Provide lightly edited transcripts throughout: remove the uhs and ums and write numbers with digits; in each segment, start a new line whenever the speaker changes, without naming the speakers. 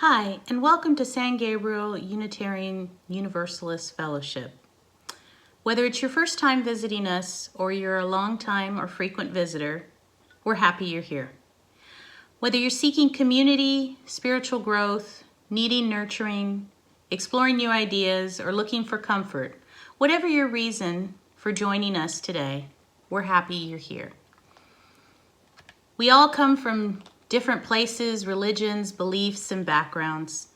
Hi, and welcome to San Gabriel Unitarian Universalist Fellowship. Whether it's your first time visiting us or you're a long time or frequent visitor, we're happy you're here. Whether you're seeking community, spiritual growth, needing nurturing, exploring new ideas, or looking for comfort, whatever your reason for joining us today, we're happy you're here. We all come from different places, religions, beliefs, and backgrounds.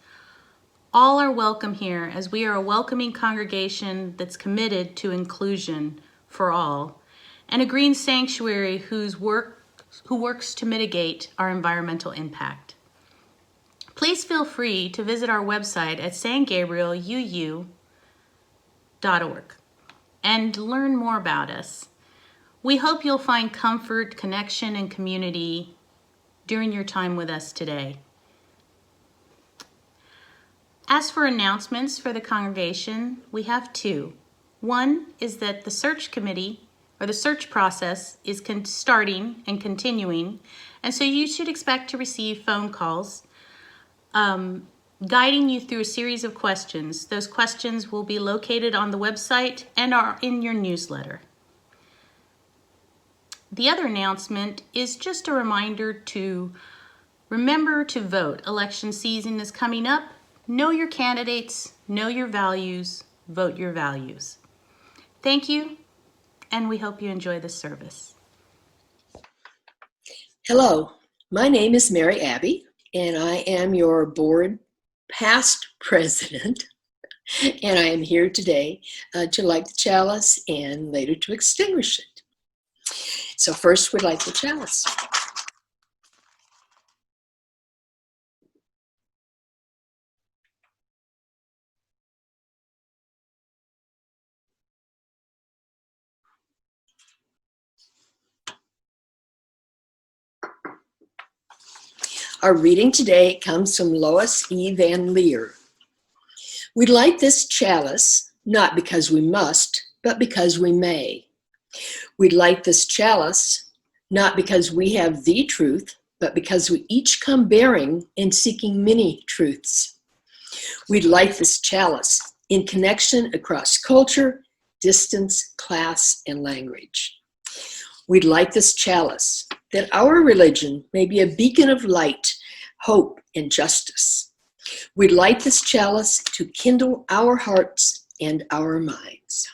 All are welcome here as we are a welcoming congregation that's committed to inclusion for all and a green sanctuary who works to mitigate our environmental impact. Please feel free to visit our website at sangabrieluu.org and learn more about us. We hope you'll find comfort, connection, and community during your time with us today. As for announcements for the congregation, we have two. One is that the search committee, or the search process, is starting and continuing, and so you should expect to receive phone calls guiding you through a series of questions. Those questions will be located on the website and are in your newsletter. The other announcement is just a reminder to remember to vote. Election season is coming up. Know your candidates, know your values, vote your values. Thank you, and we hope you enjoy this service.
Hello, my name is Mary Abbey, and I am your board past president, and I am here today to light the chalice and later to extinguish it. So first we'd light the chalice. Our reading today comes from Lois E. Van Leer. We light this chalice not because we must, but because we may. We light this chalice not because we have the truth, but because we each come bearing and seeking many truths. We light this chalice in connection across culture, distance, class, and language. We light this chalice that our religion may be a beacon of light, hope, and justice. We light this chalice to kindle our hearts and our minds.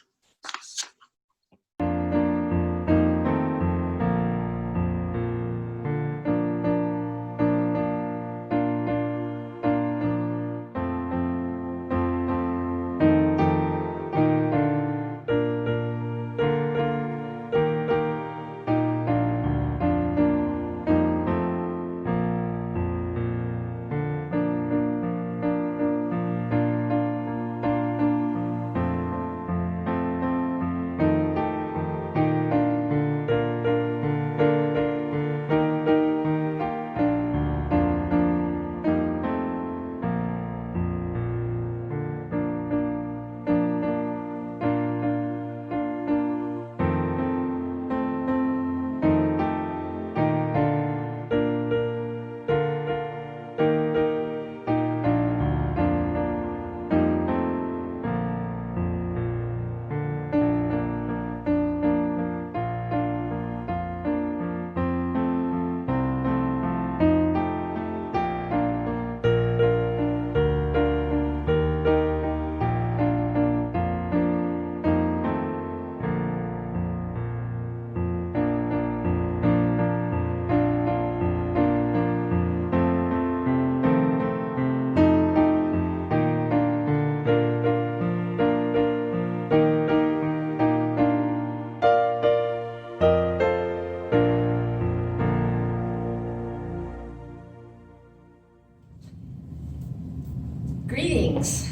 Greetings.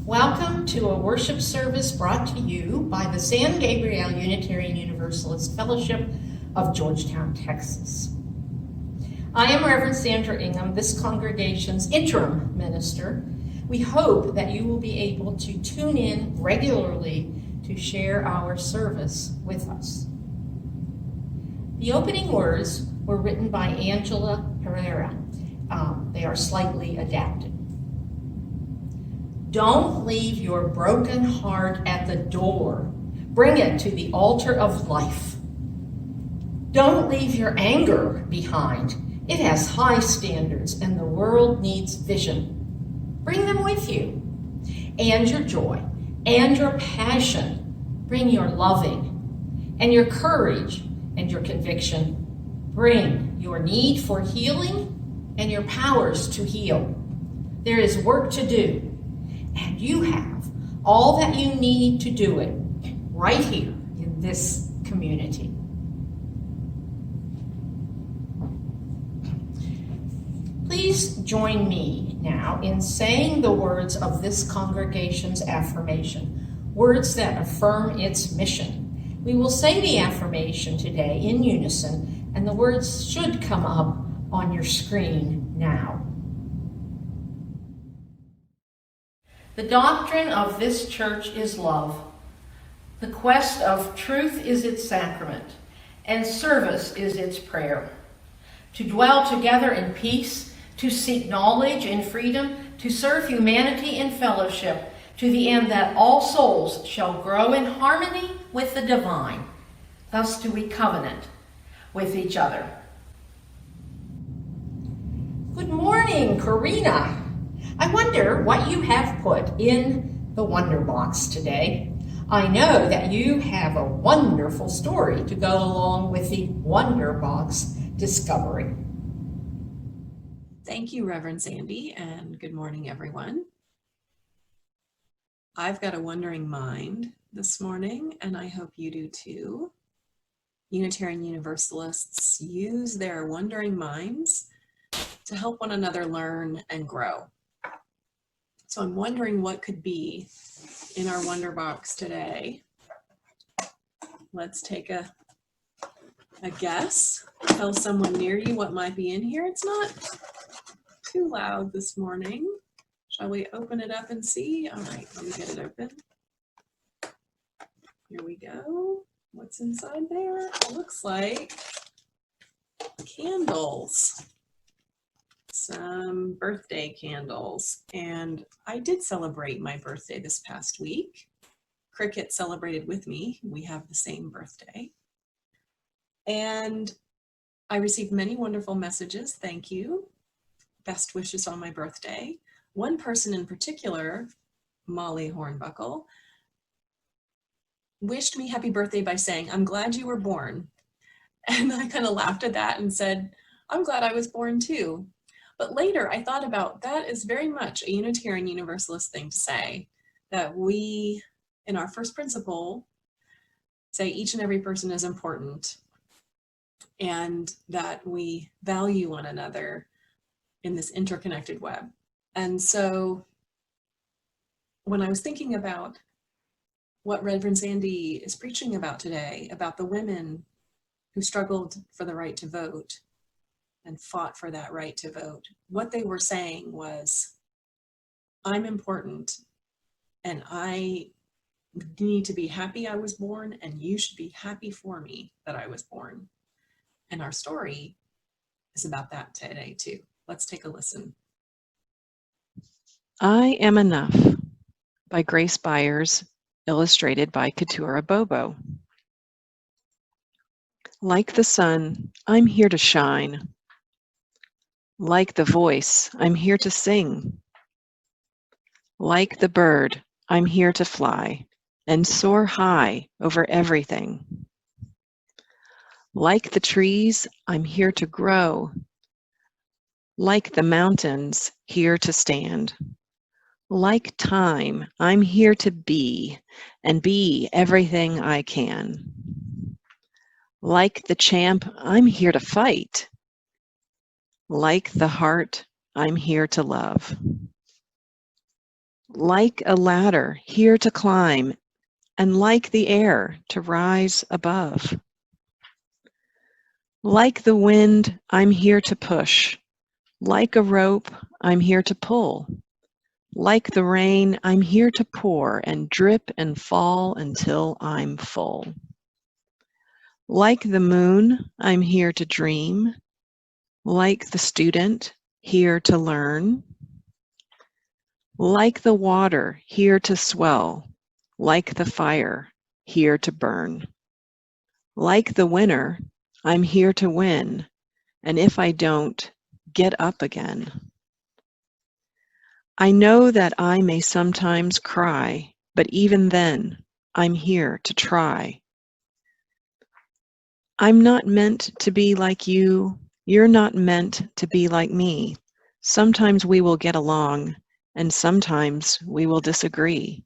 Welcome to a worship service brought to you by the San Gabriel Unitarian Universalist Fellowship of Georgetown, Texas. I am Reverend Sandra Ingham, this congregation's interim minister. We hope that you will be able to tune in regularly to share our service with us. The opening words were written by Angela Herrera. They are slightly adapted. Don't leave your broken heart at the door. Bring it to the altar of life. Don't leave your anger behind. It has high standards and the world needs vision. Bring them with you. And your joy and your passion. Bring your loving and your courage and your conviction. Bring your need for healing and your powers to heal. There is work to do, and you have all that you need to do it right here in this community. Please join me now in saying the words of this congregation's affirmation, words that affirm its mission. We will say the affirmation today in unison, and the words should come up on your screen now. The doctrine of this church is love. The quest of truth is its sacrament, and service is its prayer. To dwell together in peace, to seek knowledge in freedom, to serve humanity in fellowship, to the end that all souls shall grow in harmony with the divine. Thus do we covenant with each other. Good morning, Karina. I wonder what you have put in the Wonder Box today. I know that you have a wonderful story to go along with the Wonder Box discovery.
Thank you, Reverend Sandy, and good morning, everyone. I've got a wondering mind this morning, and I hope you do too. Unitarian Universalists use their wondering minds to help one another learn and grow. So I'm wondering what could be in our Wonder Box today. Let's take a guess. Tell someone near you what might be in here. It's not too loud this morning. Shall we open it up and see? All right, let me get it open. Here we go. What's inside there? It looks like candles. Some birthday candles. And I did celebrate my birthday this past week. Cricket celebrated with me. We have the same birthday. And I received many wonderful messages. Thank you. Best wishes on my birthday. One person in particular, Molly Hornbuckle, wished me happy birthday by saying, "I'm glad you were born." And I kind of laughed at that and said, "I'm glad I was born too." But later I thought about that is very much a Unitarian Universalist thing to say, that we, in our first principle, say each and every person is important and that we value one another in this interconnected web. And so when I was thinking about what Reverend Sandy is preaching about today, about the women who struggled for the right to vote and fought for that right to vote, what they were saying was, I'm important and I need to be happy I was born, and you should be happy for me that I was born. And our story is about that today too. Let's take a listen.
I Am Enough by Grace Byers, illustrated by Keturah Bobo. Like the sun, I'm here to shine. Like the voice, I'm here to sing. Like the bird, I'm here to fly and soar high over everything. Like the trees, I'm here to grow. Like the mountains, here to stand. Like time, I'm here to be and be everything I can. Like the champ, I'm here to fight. Like the heart, I'm here to love. Like a ladder, here to climb, and like the air, to rise above. Like the wind, I'm here to push. Like a rope, I'm here to pull. Like the rain, I'm here to pour and drip and fall until I'm full. Like the moon, I'm here to dream. Like the student, here to learn. Like the water, here to swell. Like the fire, here to burn. Like the winner, I'm here to win. And if I don't, get up again. I know that I may sometimes cry, but even then, I'm here to try. I'm not meant to be like you. You're not meant to be like me. Sometimes we will get along, and sometimes we will disagree.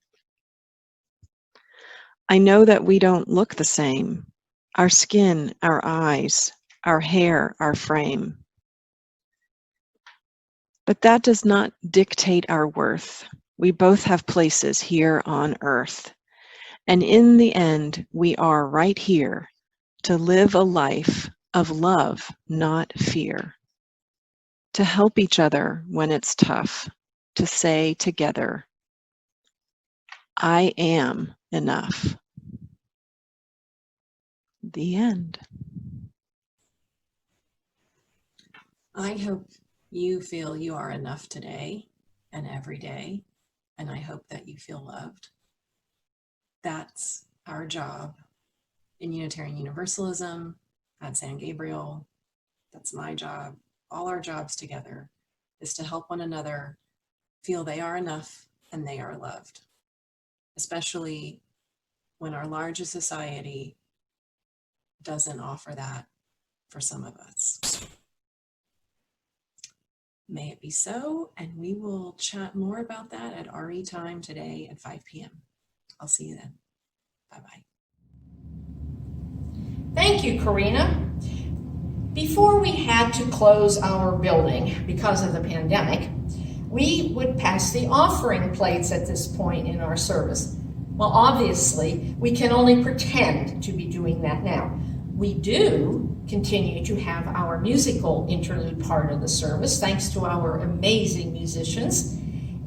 I know that we don't look the same. Our skin, our eyes, our hair, our frame. But that does not dictate our worth. We both have places here on earth. And in the end, we are right here to live a life of love, not fear. To help each other when it's tough. To say together, I am enough. The end.
I hope you feel you are enough today and every day, and I hope that you feel loved. That's our job in Unitarian Universalism at San Gabriel. That's my job. All our jobs together is to help one another feel they are enough and they are loved, especially when our larger society doesn't offer that for some of us. May it be so, and we will chat more about that at RE time today at 5 p.m. I'll see you then. Bye-bye.
Thank you, Karina. Before we had to close our building because of the pandemic, we would pass the offering plates at this point in our service. Well, obviously, we can only pretend to be doing that now. We do continue to have our musical interlude part of the service, thanks to our amazing musicians.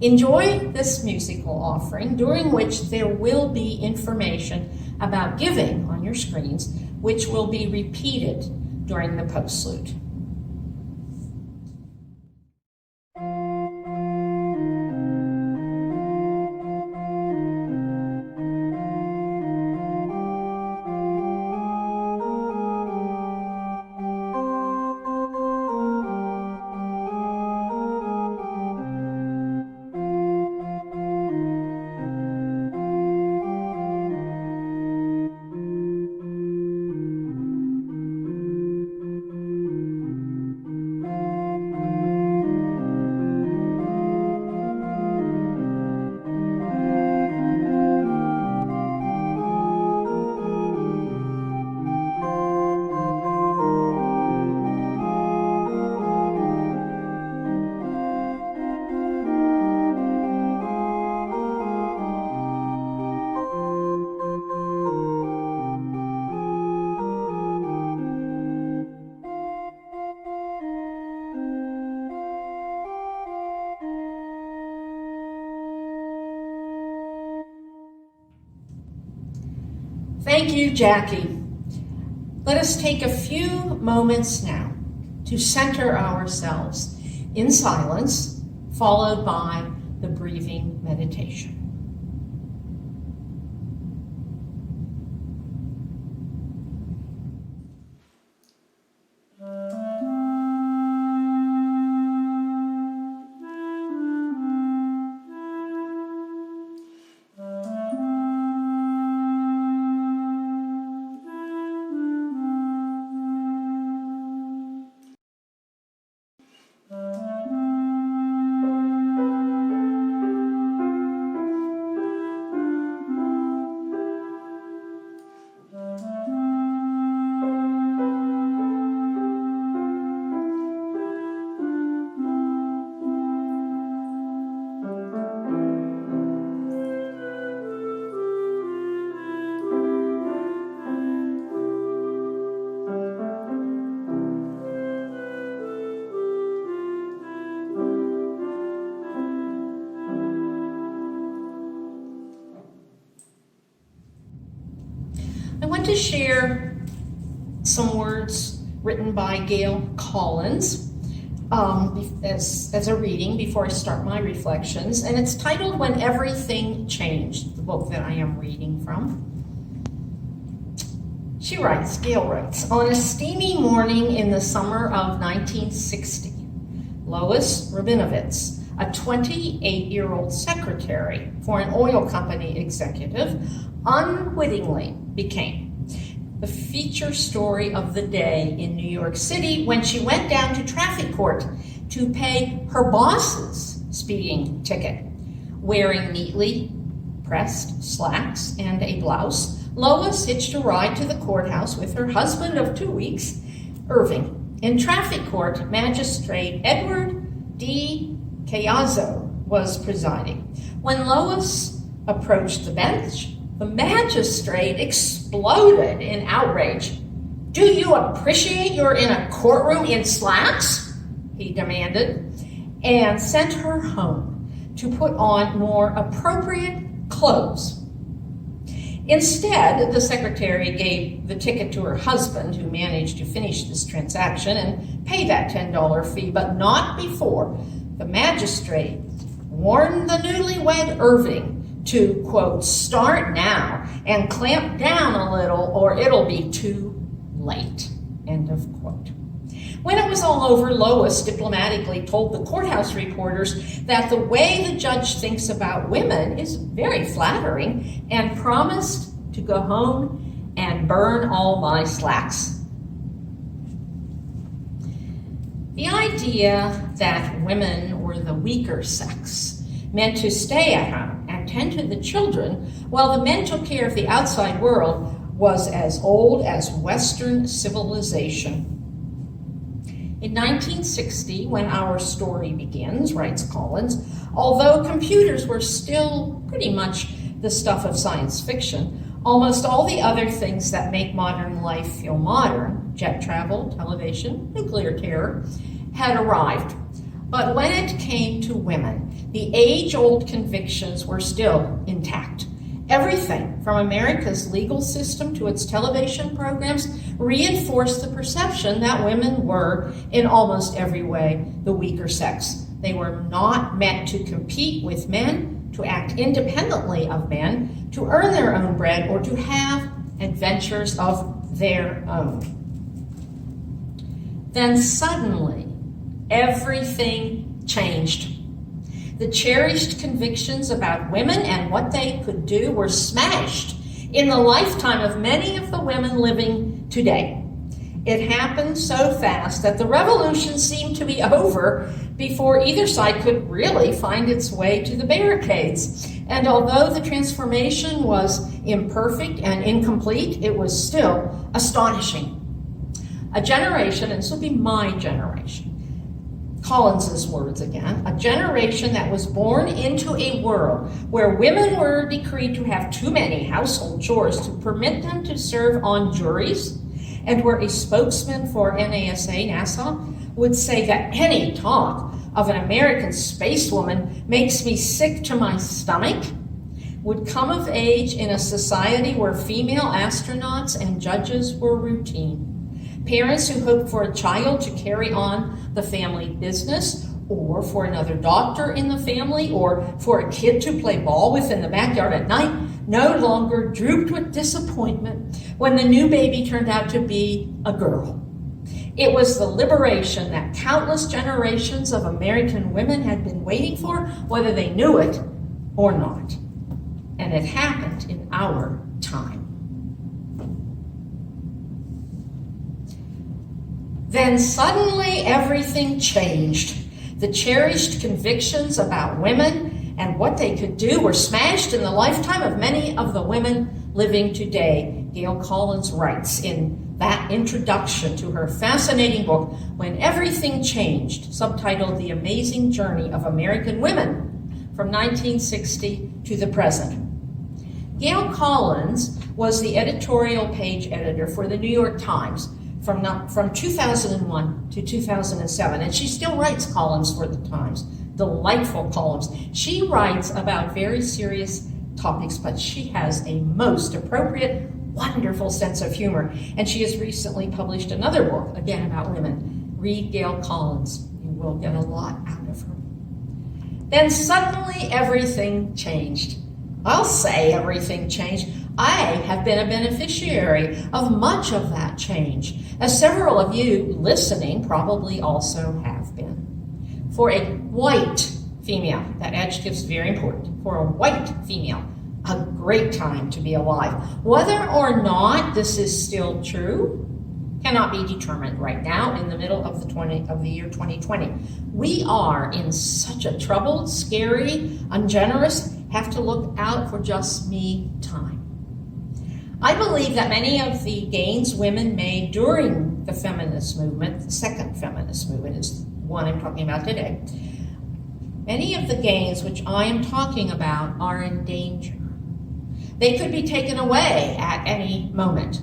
Enjoy this musical offering, during which there will be information about giving on your screens, which will be repeated during the postlude. Thank you, Jackie. Let us take a few moments now to center ourselves in silence, followed by the breathing meditation. I want to share some words written by Gail Collins. as a reading before I start my reflections, and it's titled When Everything Changed, the book that I am reading from. She writes, Gail writes, on a steamy morning in the summer of 1960, Lois Rabinovitz, a 28-year-old secretary for an oil company executive, unwittingly became the feature story of the day in New York City when she went down to traffic court to pay her boss's speeding ticket. Wearing neatly pressed slacks and a blouse, Lois hitched a ride to the courthouse with her husband of 2 weeks, Irving. In traffic court, Magistrate Edward D. Cayazzo was presiding. When Lois approached the bench, the magistrate exploded in outrage. Do you appreciate you're in a courtroom in slacks? He demanded, and sent her home to put on more appropriate clothes. Instead, the secretary gave the ticket to her husband, who managed to finish this transaction and pay that $10 fee, but not before the magistrate warned the newlywed Irving to, quote, start now and clamp down a little or it'll be too late, end of quote. When it was all over, Lois diplomatically told the courthouse reporters that the way the judge thinks about women is very flattering and promised to go home and burn all my slacks. The idea that women were the weaker sex, meant to stay at home and tend to the children while the men took care of the outside world, was as old as Western civilization. In 1960, when our story begins, writes Collins, although computers were still pretty much the stuff of science fiction, almost all the other things that make modern life feel modern, jet travel, television, nuclear terror, had arrived. But when it came to women, the age-old convictions were still intact. Everything from America's legal system to its television programs reinforced the perception that women were, in almost every way, the weaker sex. They were not meant to compete with men, to act independently of men, to earn their own bread, or to have adventures of their own. Then suddenly, everything changed. The cherished convictions about women and what they could do were smashed in the lifetime of many of the women living today. It happened so fast that the revolution seemed to be over before either side could really find its way to the barricades. And although the transformation was imperfect and incomplete, it was still astonishing. A generation, and this will be my generation, Collins's words again, a generation that was born into a world where women were decreed to have too many household chores to permit them to serve on juries, and where a spokesman for NASA would say that any talk of an American spacewoman makes me sick to my stomach, would come of age in a society where female astronauts and judges were routine. Parents who hoped for a child to carry on the family business, or for another doctor in the family, or for a kid to play ball with in the backyard at night, no longer drooped with disappointment when the new baby turned out to be a girl. It was the liberation that countless generations of American women had been waiting for, whether they knew it or not. And it happened in our time. Then suddenly everything changed. The cherished convictions about women and what they could do were smashed in the lifetime of many of the women living today. Gail Collins writes in that introduction to her fascinating book, When Everything Changed, subtitled The Amazing Journey of American Women from 1960 to the present. Gail Collins was the editorial page editor for the New York Times from 2001 to 2007, and she still writes columns for the Times, delightful columns. She writes about very serious topics, but she has a most appropriate, wonderful sense of humor, and she has recently published another book, again about women. Read Gail Collins. You will get a lot out of her. Then suddenly everything changed. I'll say everything changed. I have been a beneficiary of much of that change, as several of you listening probably also have been. For a white female, that adjective is very important, for a white female, a great time to be alive. Whether or not this is still true cannot be determined right now in the middle of the year 2020. We are in such a troubled, scary, ungenerous, have to look out for just me time. I believe that many of the gains women made during the feminist movement, the second feminist movement is one I'm talking about today, many of the gains which I am talking about are in danger. They could be taken away at any moment.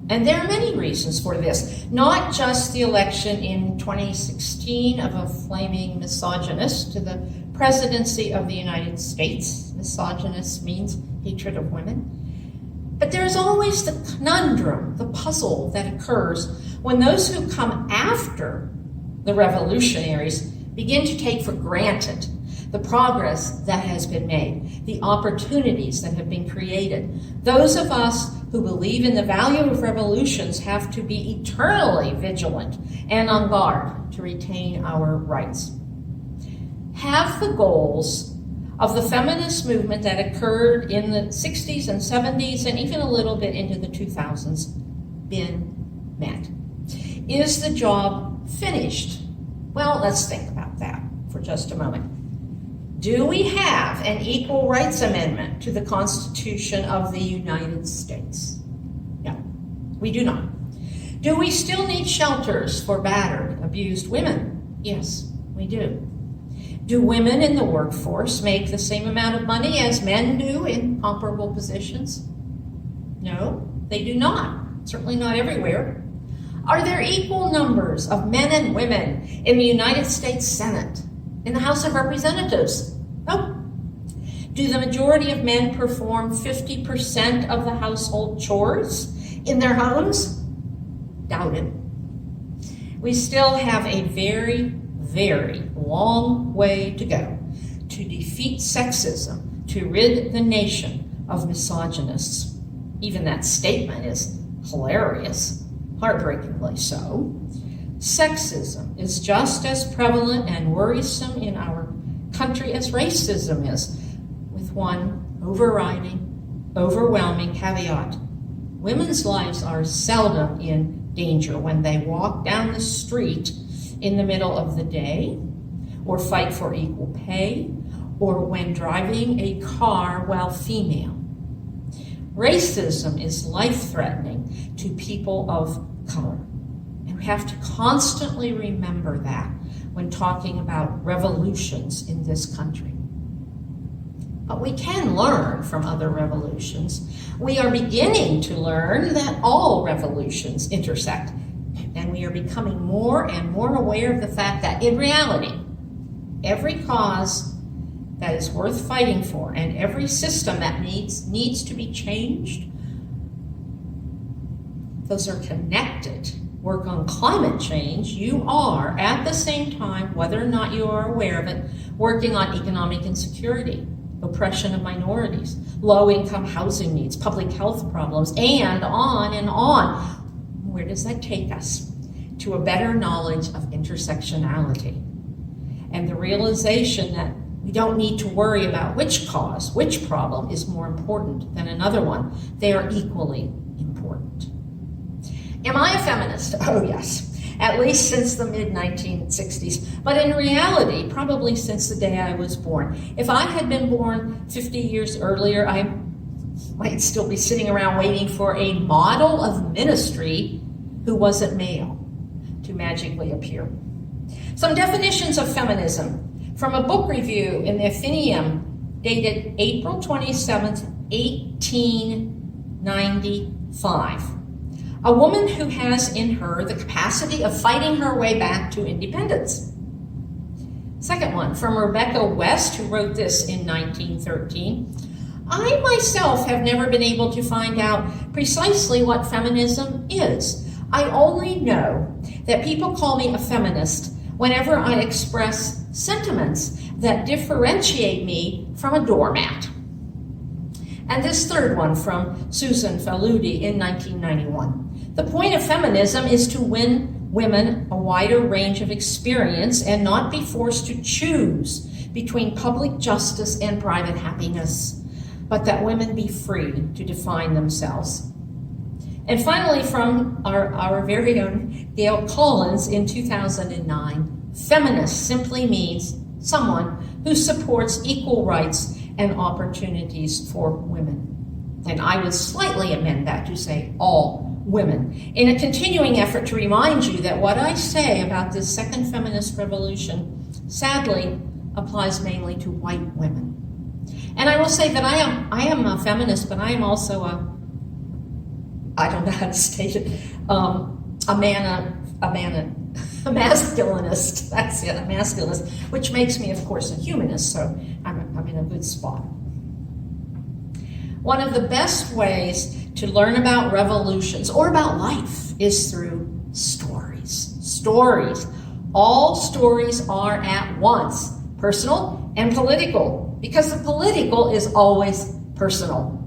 And there are many reasons for this, not just the election in 2016 of a flaming misogynist to the presidency of the United States. Misogynist means hatred of women. But there's always the conundrum, the puzzle that occurs when those who come after the revolutionaries begin to take for granted the progress that has been made, the opportunities that have been created. Those of us who believe in the value of revolutions have to be eternally vigilant and on guard to retain our rights. Have the goals of the feminist movement that occurred in the 60s and 70s and even a little bit into the 2000s been met? Is the job finished? Well, let's think about that for just a moment. Do we have an equal rights amendment to the Constitution of the United States? No, we do not. Do we still need shelters for battered, abused women? Yes, we do. Do women in the workforce make the same amount of money as men do in comparable positions? No, they do not. Certainly not everywhere. Are there equal numbers of men and women in the United States Senate, in the House of Representatives? No. Do the majority of men perform 50% of the household chores in their homes? Doubt it. We still have a very, very long way to go to defeat sexism, to rid the nation of misogynists. Even that statement is hilarious, heartbreakingly so. Sexism is just as prevalent and worrisome in our country as racism is, with one overriding, overwhelming caveat. Women's lives are seldom in danger when they walk down the street in the middle of the day, or fight for equal pay, or when driving a car while female. Racism is life-threatening to people of color. And we have to constantly remember that when talking about revolutions in this country. But we can learn from other revolutions. We are beginning to learn that all revolutions intersect. And we are becoming more and more aware of the fact that in reality, every cause that is worth fighting for and every system that needs to be changed, those are connected. Work on climate change, you are at the same time, whether or not you are aware of it, working on economic insecurity, oppression of minorities, low-income housing needs, public health problems, and on and on. Where does that take us? To a better knowledge of intersectionality and the realization that we don't need to worry about which cause, which problem is more important than another one. They are equally important. Am I a feminist? Oh yes, at least since the mid-1960s. But in reality, probably since the day I was born. If I had been born 50 years earlier, I might still be sitting around waiting for a model of ministry who wasn't male to magically appear. Some definitions of feminism from a book review in the Athenaeum dated April 27th, 1895. A woman who has in her the capacity of fighting her way back to independence. Second one, from Rebecca West, who wrote this in 1913. I myself have never been able to find out precisely what feminism is. I only know that people call me a feminist whenever I express sentiments that differentiate me from a doormat. And this third one from Susan Faludi in 1991. The point of feminism is to win women a wider range of experience and not be forced to choose between public justice and private happiness, but that women be free to define themselves. And finally, from our very own Gail Collins in 2009, feminist simply means someone who supports equal rights and opportunities for women. And I would slightly amend that to say all women, in a continuing effort to remind you that what I say about this second feminist revolution sadly applies mainly to white women. And I will say that I am a feminist, but I am also I don't know how to state it, a masculinist. That's it, a masculinist, which makes me, of course, a humanist, so I'm in a good spot. One of the best ways to learn about revolutions or about life is through stories. Stories. All stories are at once personal and political, because the political is always personal.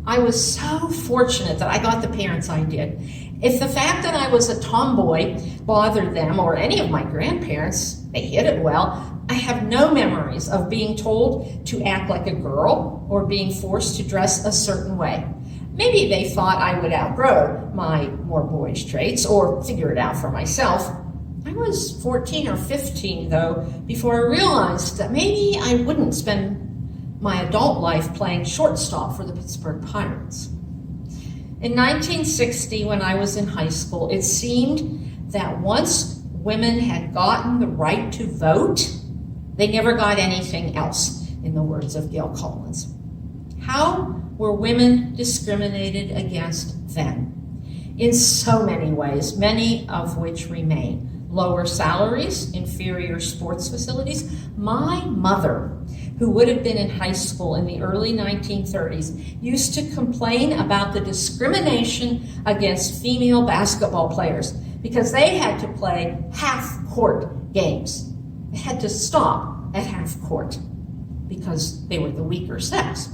I was so fortunate that I got the parents I did. If the fact that I was a tomboy bothered them or any of my grandparents, they hid it well. I have no memories of being told to act like a girl or being forced to dress a certain way. Maybe they thought I would outgrow my more boyish traits or figure it out for myself. I was 14 or 15, though, before I realized that maybe I wouldn't spend my adult life playing shortstop for the Pittsburgh Pirates. In 1960, when I was in high school, it seemed that once women had gotten the right to vote, they never got anything else, in the words of Gail Collins. How were women discriminated against then? In so many ways, many of which remain. Lower salaries, inferior sports facilities. My mother, who would have been in high school in the early 1930s, used to complain about the discrimination against female basketball players because they had to play half-court games. They had to stop at half-court because they were the weaker sex.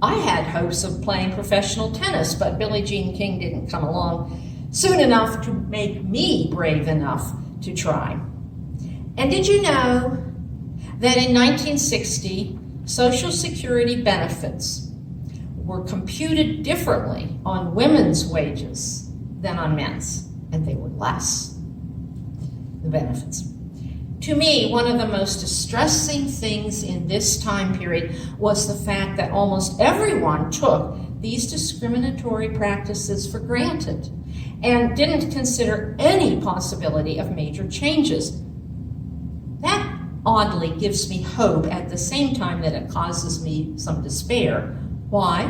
I had hopes of playing professional tennis, but Billie Jean King didn't come along soon enough to make me brave enough to try. And did you know that in 1960, Social Security benefits were computed differently on women's wages than on men's, and they were less, the benefits. To me, one of the most distressing things in this time period was the fact that almost everyone took these discriminatory practices for granted and didn't consider any possibility of major changes. That oddly gives me hope at the same time that it causes me some despair. Why?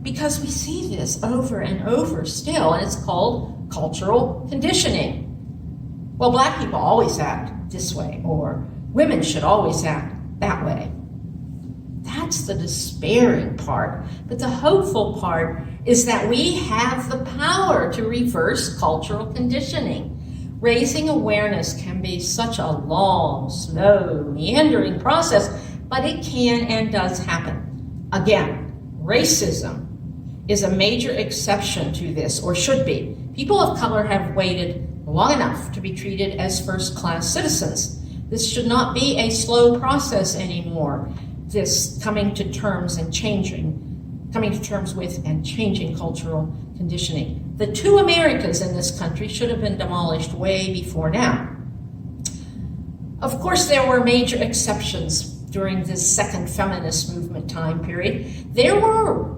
Because we see this over and over still, and it's called cultural conditioning. Well, black people always act this way, or women should always act that way. That's the despairing part. But the hopeful part is that we have the power to reverse cultural conditioning. Raising awareness can be such a long, slow, meandering process, but it can and does happen. Again, racism is a major exception to this, or should be. People of color have waited long enough to be treated as first-class citizens. This should not be a slow process anymore. This coming to terms with and changing cultural conditioning. The two Americas in this country should have been demolished way before now. Of course, there were major exceptions during this second feminist movement time period. There were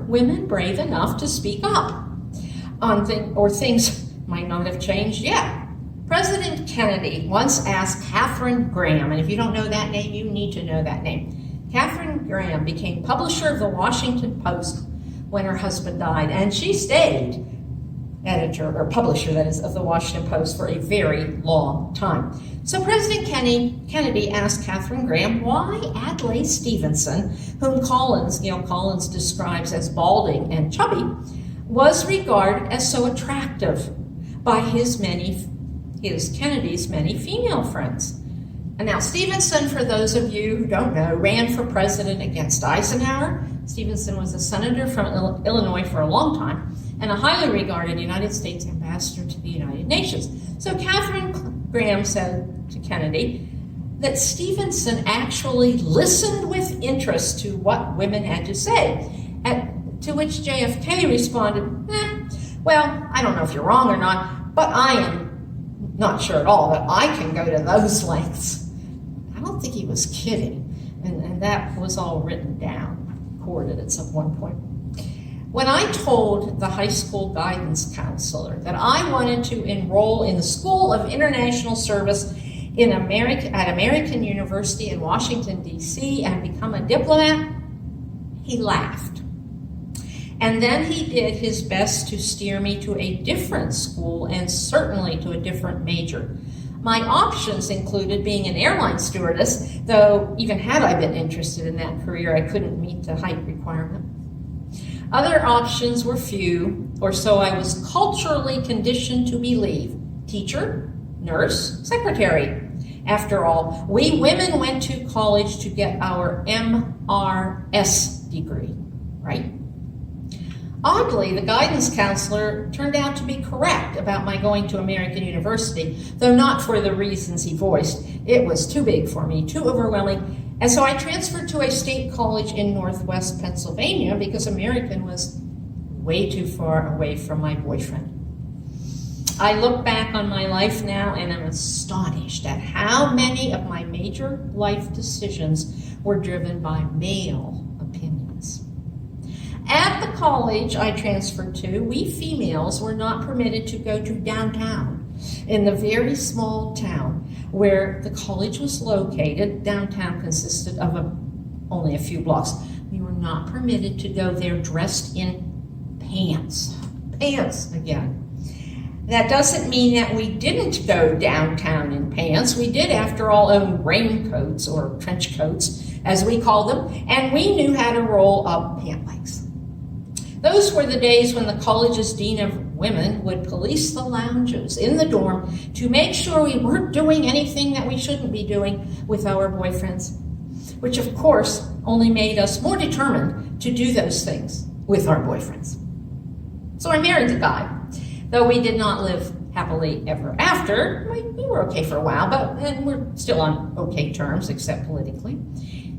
women brave enough to speak up on things might not have changed yet. President Kennedy once asked Katharine Graham, and if you don't know that name, you need to know that name. Katharine Graham became publisher of the Washington Post when her husband died, and she stayed publisher, that is, of the Washington Post for a very long time. So President Kennedy asked Katharine Graham why Adlai Stevenson, whom Gail Collins describes as balding and chubby, was regarded as so attractive by his his, Kennedy's, many female friends. And now Stevenson, for those of you who don't know, ran for president against Eisenhower. Stevenson was a senator from Illinois for a long time and a highly regarded United States ambassador to the United Nations. So Katharine Graham said to Kennedy that Stevenson actually listened with interest to what women had to say, to which JFK responded, well, I don't know if you're wrong or not, but I am not sure at all that I can go to those lengths. I don't think he was kidding, and that was all written down, recorded at some one point. When I told the high school guidance counselor that I wanted to enroll in the School of International Service at American University in Washington, D.C., and become a diplomat, he laughed. And then he did his best to steer me to a different school and certainly to a different major. My options included being an airline stewardess, though even had I been interested in that career, I couldn't meet the height requirement. Other options were few, or so I was culturally conditioned to believe. Teacher, nurse, secretary. After all, we women went to college to get our MRS degree, right? Oddly, the guidance counselor turned out to be correct about my going to American University, though not for the reasons he voiced. It was too big for me, too overwhelming, and so I transferred to a state college in Northwest Pennsylvania because American was way too far away from my boyfriend. I look back on my life now and am astonished at how many of my major life decisions were driven by male opinions. At the college I transferred to, we females were not permitted to go to downtown. In the very small town where the college was located, downtown consisted of only a few blocks. We were not permitted to go there dressed in pants. Pants again. That doesn't mean that we didn't go downtown in pants. We did, after all, own raincoats, or trench coats, as we called them, and we knew how to roll up pant legs. Those were the days when the college's dean of women would police the lounges in the dorm to make sure we weren't doing anything that we shouldn't be doing with our boyfriends, which of course only made us more determined to do those things with our boyfriends. So I married the guy. Though we did not live happily ever after, we were okay for a while, and we're still on okay terms, except politically.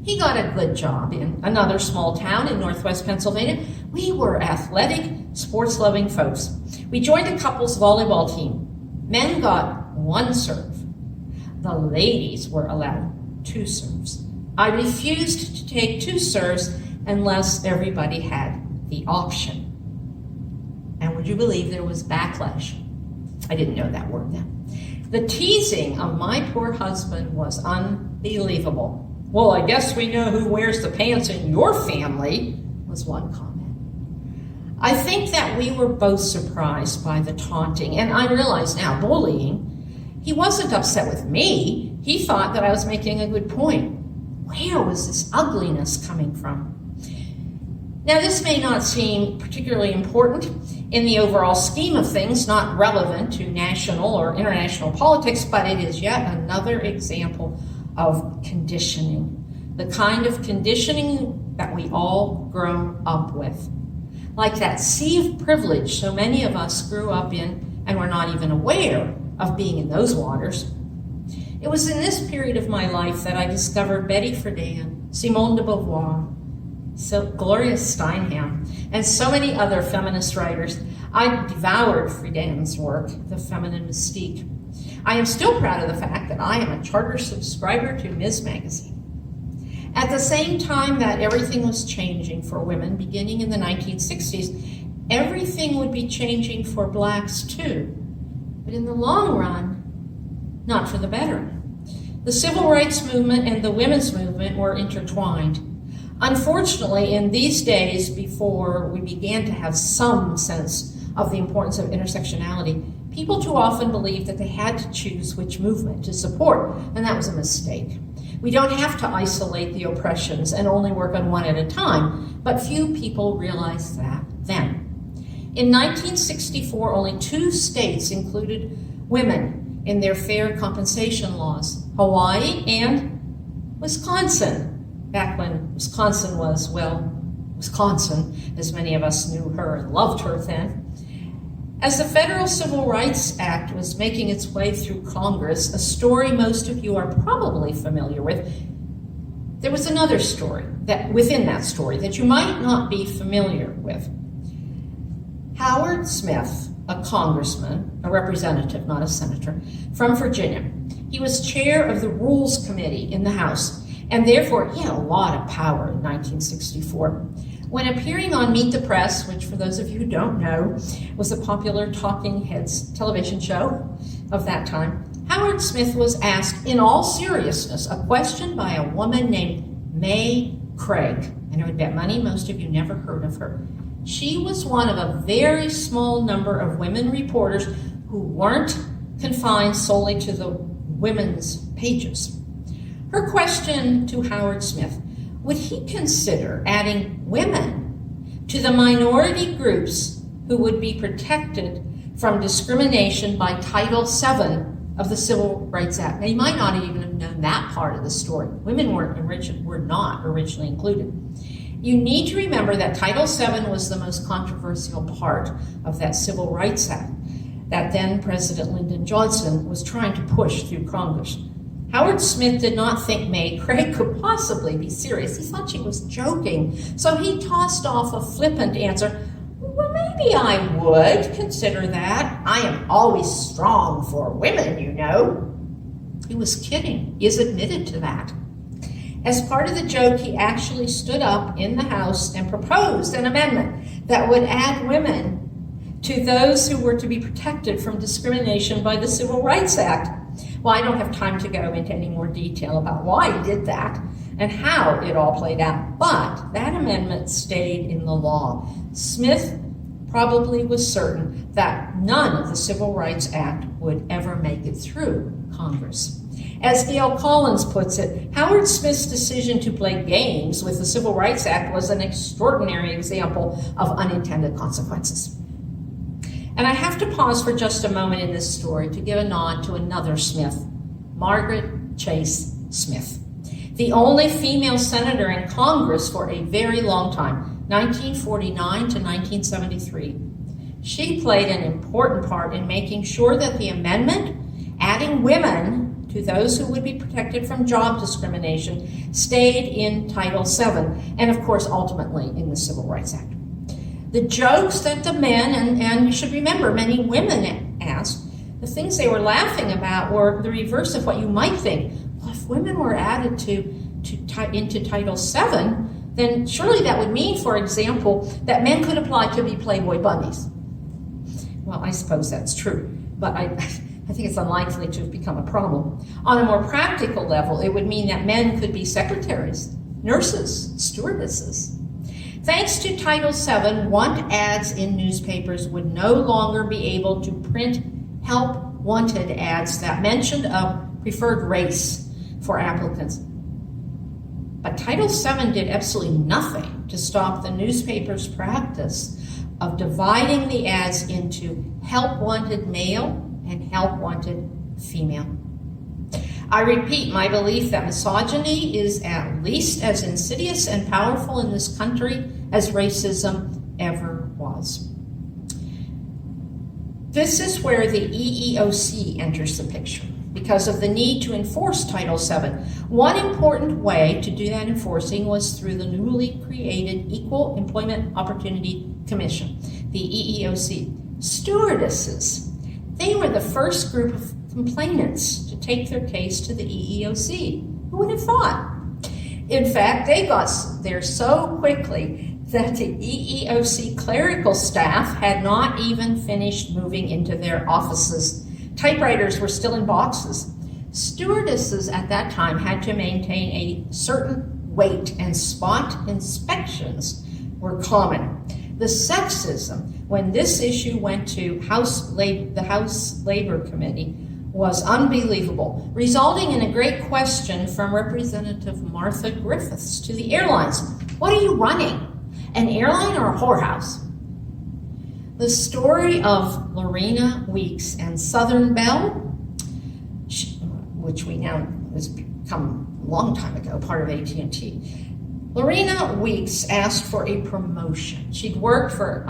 He got a good job in another small town in Northwest Pennsylvania. We were athletic, sports-loving folks. We joined a couples volleyball team. Men got 1 serve. The ladies were allowed 2 serves. I refused to take 2 serves unless everybody had the option. And would you believe there was backlash? I didn't know that word then. The teasing of my poor husband was unbelievable. Well, I guess we know who wears the pants in your family, was one comment. I think that we were both surprised by the taunting, and I realize now, bullying. He wasn't upset with me. He thought that I was making a good point. Where was this ugliness coming from? Now, this may not seem particularly important in the overall scheme of things, not relevant to national or international politics, but it is yet another example of conditioning, the kind of conditioning that we all grow up with. Like that sea of privilege so many of us grew up in and were not even aware of being in those waters. It was in this period of my life that I discovered Betty Friedan, Simone de Beauvoir, Gloria Steinem, and so many other feminist writers. I devoured Friedan's work, The Feminine Mystique. I am still proud of the fact that I am a charter subscriber to Ms. Magazine. At the same time that everything was changing for women beginning in the 1960s, everything would be changing for blacks too. But in the long run, not for the better. The civil rights movement and the women's movement were intertwined. Unfortunately, in these days, before we began to have some sense of the importance of intersectionality, people too often believed that they had to choose which movement to support, and that was a mistake. We don't have to isolate the oppressions and only work on one at a time, but few people realized that then. In 1964, only 2 states included women in their fair compensation laws. Hawaii and Wisconsin, back when Wisconsin was, well, Wisconsin, as many of us knew her and loved her then. As the Federal Civil Rights Act was making its way through Congress, a story most of you are probably familiar with, there was another story that within that story that you might not be familiar with. Howard Smith, a congressman, a representative, not a senator, from Virginia. He was chair of the Rules Committee in the House, and therefore he had a lot of power in 1964. When appearing on Meet the Press, which for those of you who don't know, was a popular talking heads television show of that time, Howard Smith was asked in all seriousness a question by a woman named May Craig. And I would bet money most of you never heard of her. She was one of a very small number of women reporters who weren't confined solely to the women's pages. Her question to Howard Smith: would he consider adding women to the minority groups who would be protected from discrimination by Title VII of the Civil Rights Act? Now, you might not even have known that part of the story. Women were not originally included. You need to remember that Title VII was the most controversial part of that Civil Rights Act that then President Lyndon Johnson was trying to push through Congress. Howard Smith did not think May Craig could possibly be serious. He thought she was joking. So he tossed off a flippant answer: well, maybe I would consider that. I am always strong for women, you know. He was kidding. He has admitted to that. As part of the joke, he actually stood up in the House and proposed an amendment that would add women to those who were to be protected from discrimination by the Civil Rights Act. Well, I don't have time to go into any more detail about why he did that and how it all played out, but that amendment stayed in the law. Smith probably was certain that none of the Civil Rights Act would ever make it through Congress. As E.L. Collins puts it, Howard Smith's decision to play games with the Civil Rights Act was an extraordinary example of unintended consequences. And I have to pause for just a moment in this story to give a nod to another Smith, Margaret Chase Smith, the only female senator in Congress for a very long time, 1949 to 1973. She played an important part in making sure that the amendment adding women to those who would be protected from job discrimination stayed in Title VII, and of course ultimately in the Civil Rights Act. The jokes that the men, and you should remember many women asked, the things they were laughing about were the reverse of what you might think. Well, if women were added into Title VII, then surely that would mean, for example, that men could apply to be Playboy bunnies. Well, I suppose that's true, but I think it's unlikely to have become a problem. On a more practical level, it would mean that men could be secretaries, nurses, stewardesses. Thanks to Title VII, want ads in newspapers would no longer be able to print help wanted ads that mentioned a preferred race for applicants. But Title VII did absolutely nothing to stop the newspaper's practice of dividing the ads into help wanted male and help wanted female. I repeat my belief that misogyny is at least as insidious and powerful in this country as racism ever was. This is where the EEOC enters the picture because of the need to enforce Title VII. One important way to do that enforcing was through the newly created Equal Employment Opportunity Commission, the EEOC. Stewardesses, they were the first group of complainants to take their case to the EEOC. Who would have thought? In fact, they got there so quickly that the EEOC clerical staff had not even finished moving into their offices. Typewriters were still in boxes. Stewardesses at that time had to maintain a certain weight, and spot inspections were common. The sexism, when this issue went to the House Labor Committee, was unbelievable, resulting in a great question from Representative Martha Griffiths to the airlines. What are you running, an airline or a whorehouse? The story of Lorena Weeks and Southern Belle which we now has become a long time ago, part of AT&T. Lorena Weeks asked for a promotion. She'd worked for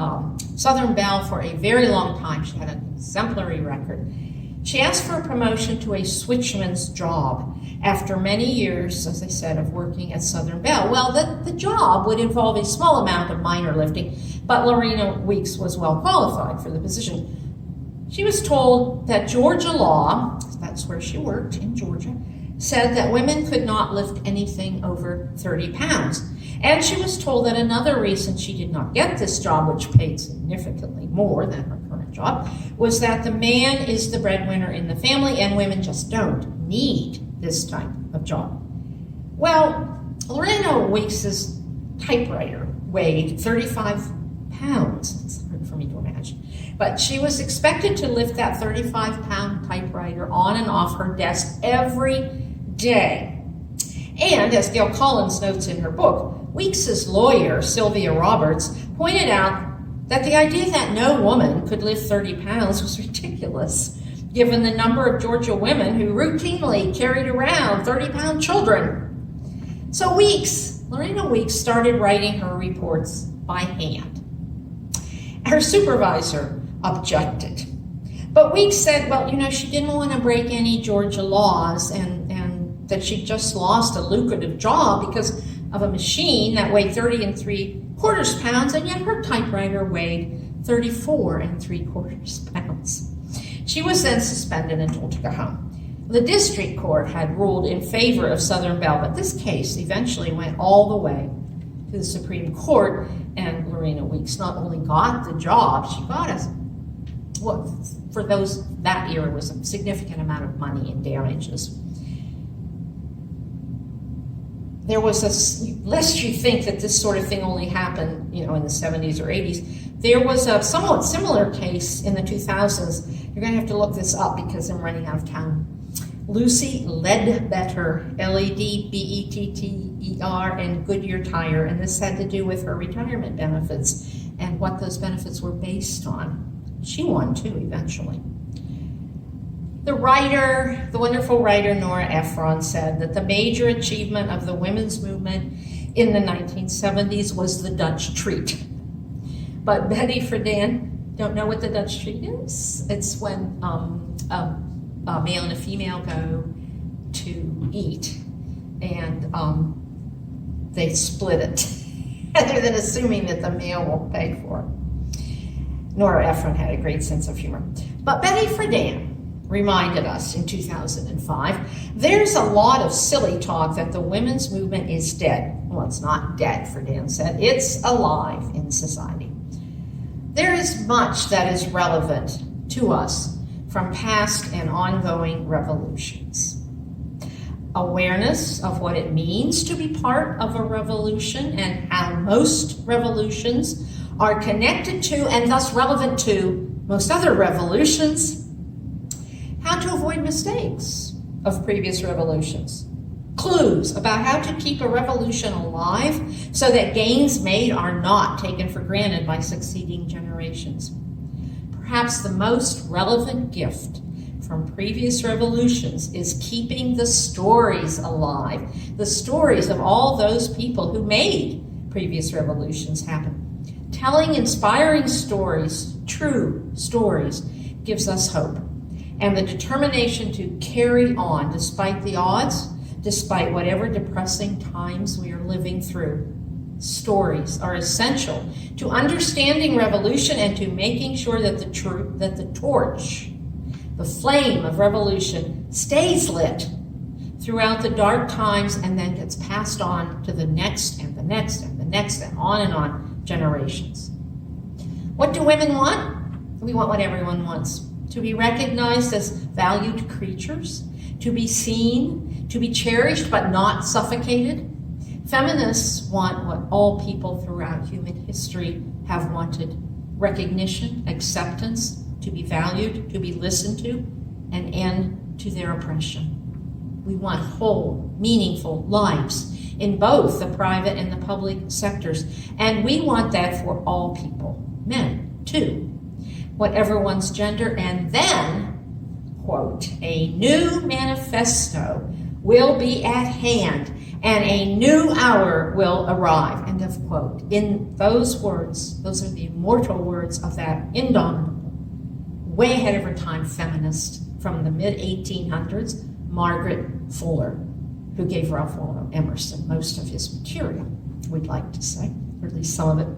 Southern Bell for a very long time. She had an exemplary record. She asked for a promotion to a switchman's job after many years, as I said, of working at Southern Bell. Well, the job would involve a small amount of minor lifting, but Lorena Weeks was well qualified for the position. She was told that Georgia law, that's where she worked in Georgia, said that women could not lift anything over 30 pounds. And she was told that another reason she did not get this job, which paid significantly more than her current job, was that the man is the breadwinner in the family and women just don't need this type of job. Well, Lorena Weeks' typewriter weighed 35 pounds. It's hard for me to imagine. But she was expected to lift that 35-pound typewriter on and off her desk every day. And as Gail Collins notes in her book, Weeks' lawyer, Sylvia Roberts, pointed out that the idea that no woman could lift 30 pounds was ridiculous, given the number of Georgia women who routinely carried around 30-pound children. So Lorena Weeks started writing her reports by hand. Her supervisor objected. But Weeks said, well, she didn't want to break any Georgia laws and that she just lost a lucrative job because of a machine that weighed 30 3/4 pounds, and yet her typewriter weighed 34 3/4 pounds. She was then suspended and told to go home. The district court had ruled in favor of Southern Bell, but this case eventually went all the way to the Supreme Court, and Lorena Weeks not only got the job, she got what for those that era was a significant amount of money in damages. There was lest you think that this sort of thing only happened, in the 70s or 80s. There was a somewhat similar case in the 2000s. You're going to have to look this up because I'm running out of time. Lucy Ledbetter, Ledbetter, and Goodyear Tire, and this had to do with her retirement benefits and what those benefits were based on. She won too, eventually. The wonderful writer Nora Ephron said that the major achievement of the women's movement in the 1970s was the Dutch treat. But Betty Friedan, don't know what the Dutch treat is? It's when a male and a female go to eat and they split it, rather than assuming that the male will pay for it. Nora Ephron had a great sense of humor. But Betty Friedan reminded us in 2005, there's a lot of silly talk that the women's movement is dead. Well, it's not dead, Friedan said. It's alive in society. There is much that is relevant to us from past and ongoing revolutions. Awareness of what it means to be part of a revolution and how most revolutions are connected to and thus relevant to most other revolutions. How to avoid mistakes of previous revolutions. Clues about how to keep a revolution alive so that gains made are not taken for granted by succeeding generations. Perhaps the most relevant gift from previous revolutions is keeping the stories alive, the stories of all those people who made previous revolutions happen. Telling inspiring stories, true stories, gives us hope and the determination to carry on despite the odds, despite whatever depressing times we are living through. Stories are essential to understanding revolution and to making sure that the torch, the flame of revolution, stays lit throughout the dark times and then gets passed on to the next and the next and the next and on generations. What do women want? We want what everyone wants. To be recognized as valued creatures, to be seen, to be cherished but not suffocated. Feminists want what all people throughout human history have wanted: recognition, acceptance, to be valued, to be listened to, an end to their oppression. We want whole, meaningful lives in both the private and the public sectors, and we want that for all people, men too, whatever one's gender, and then quote, a new manifesto will be at hand and a new hour will arrive, end of quote. In those words, those are the immortal words of that indomitable, way ahead of her time feminist from the mid-1800s, Margaret Fuller, who gave Ralph Waldo Emerson most of his material, we'd like to say, or at least some of it.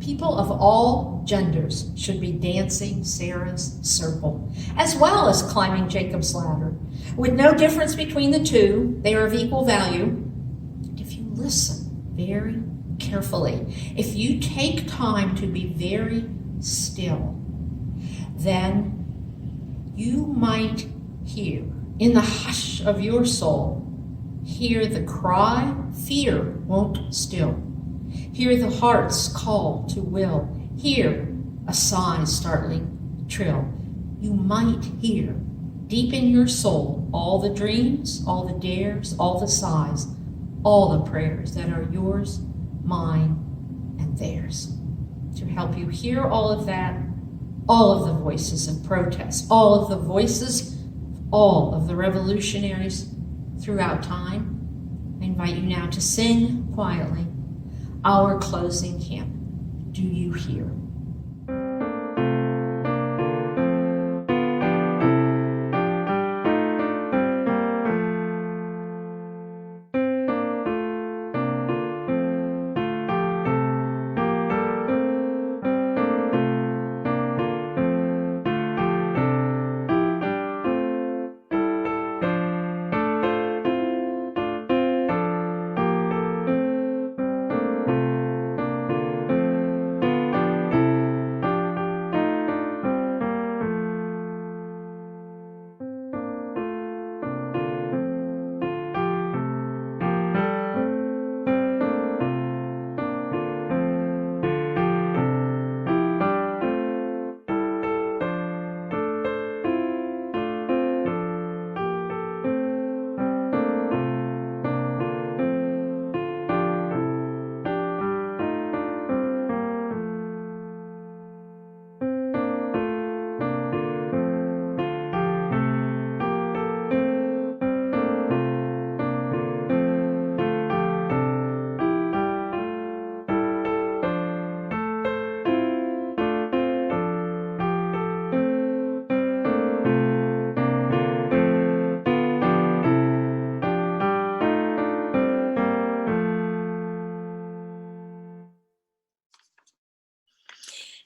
People of all genders should be dancing Sarah's circle, as well as climbing Jacob's ladder. With no difference between the two, they are of equal value. And if you listen very carefully, if you take time to be very still, then you might hear, in the hush of your soul, hear the cry, fear won't still. Hear the heart's call to will. Hear a sigh's startling trill. You might hear, deep in your soul, all the dreams, all the dares, all the sighs, all the prayers that are yours, mine, and theirs. To help you hear all of that, all of the voices of protest, all of the voices, all of the revolutionaries throughout time, I invite you now to sing quietly our closing hymn, Do You Hear?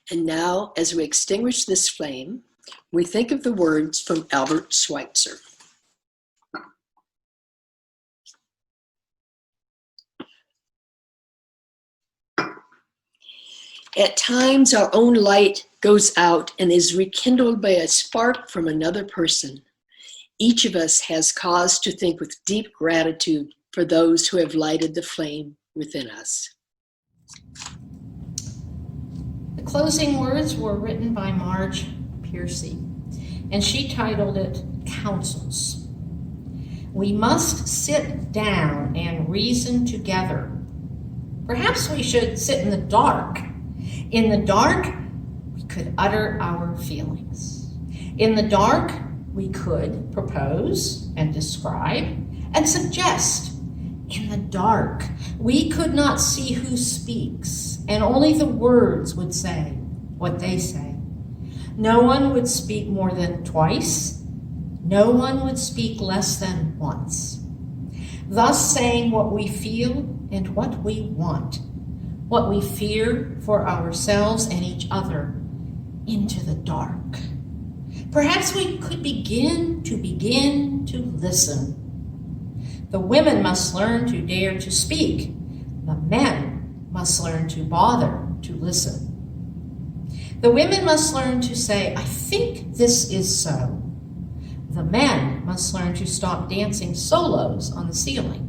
And now, as we extinguish this flame, we think of the words from Albert Schweitzer. At times, our own light goes out and is rekindled by a spark from another person. Each of us has cause to think with deep gratitude for those who have lighted the flame within us.
The closing words were written by Marge Piercy, and she titled it Counsels. We must sit down and reason together. Perhaps we should sit in the dark. In the dark, we could utter our feelings. In the dark, we could propose and describe and suggest. In the dark, we could not see who speaks, and only the words would say what they say. No one would speak more than twice. No one would speak less than once. Thus saying what we feel and what we want, what we fear for ourselves and each other, into the dark. Perhaps we could begin to listen. The women must learn to dare to speak. The men must learn to bother to listen. The women must learn to say, I think this is so. The men must learn to stop dancing solos on the ceiling.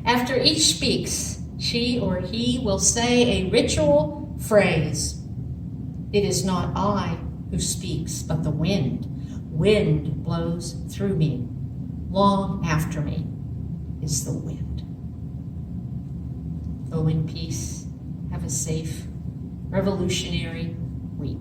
After each speaks, she or he will say a ritual phrase. It is not I who speaks, but the wind. Wind blows through me. Long after me is the wind. Go in peace. Have a safe, revolutionary week.